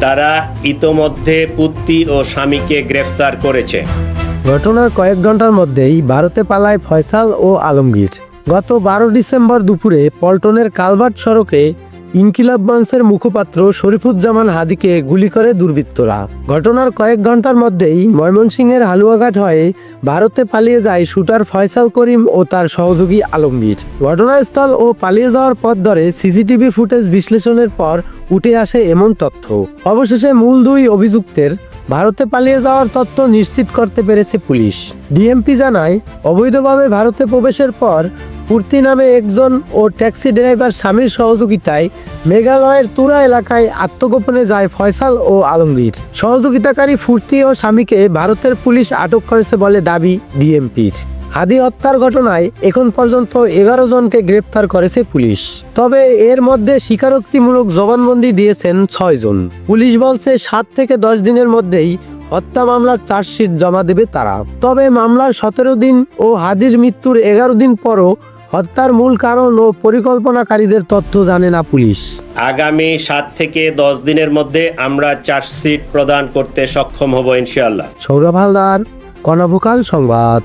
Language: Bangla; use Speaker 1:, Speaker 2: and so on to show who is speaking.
Speaker 1: তারা ইতোমধ্যে পুত্তি ও স্বামীকে গ্রেফতার করেছে।
Speaker 2: ঘটনার কয়েক ঘন্টার মধ্যেই ভারতে পালায় ফয়সাল ও আলমগীর। গত 12 ডিসেম্বর দুপুরে পল্টনের কালভার্ট সড়কে ইনকিলাব মঞ্চের মুখপাত্র শরীফুজ্জামান হাদিকে গুলি করে দুর্বৃত্তরা। ঘটনার কয়েক ঘন্টার মধ্যেই ময়মনসিংহের হালুয়াঘাট হয়ে ভারতে পালিয়ে যায় শুটার ফয়সাল করিম ও তার সহযোগী আলমগীর। ঘটনাস্থল ও পালিয়ে যাওয়ার পথ ধরে সিসিটিভি ফুটেজ বিশ্লেষণের পর উঠে আসে এমন তথ্য। অবশেষে মূল দুই অভিযুক্তের ভারতে পালিয়ে যাওয়ার তথ্য নিশ্চিত করতে পেরেছে পুলিশ। ডিএমপি জানায়, অবৈধভাবে ভারতে প্রবেশের পর ফুর্তি নামে একজন ও ট্যাক্সি ড্রাইভার স্বামীর সহযোগিতায় মেঘালয়ের তুরা এলাকায় আত্মগোপনে যায় ফয়সাল ও আলমগীর। সহযোগিতাকারী ফুর্তি ও স্বামীকে ভারতের পুলিশ আটক করেছে বলে দাবি ডিএমপির। হাদি হত্যার ঘটনায় এখন পর্যন্ত 11 জনকে গ্রেপ্তার করেছে পুলিশ। তবে এর মধ্যে স্বীকারোক্তিমূলক জবানবন্দি দিয়েছেন 6 জন। পুলিশ বলছে 7 থেকে 10 দিনের মধ্যেই হত্যা মামলার চার্জশিট জমা দেবে তারা। তবে মামলার 17 দিন ও হাদির মৃত্যুর 11 দিন পরও হত্যার মূল কারণ ও পরিকল্পনাকারীদের তথ্য জানে না পুলিশ।
Speaker 1: আগামী 7 থেকে 10 দিনের মধ্যে আমরা চার্জশিট প্রদান করতে সক্ষম হব ইনশাআল্লাহ।
Speaker 2: সৌরভ হালদার, কর্ণভোকাল সংবাদ।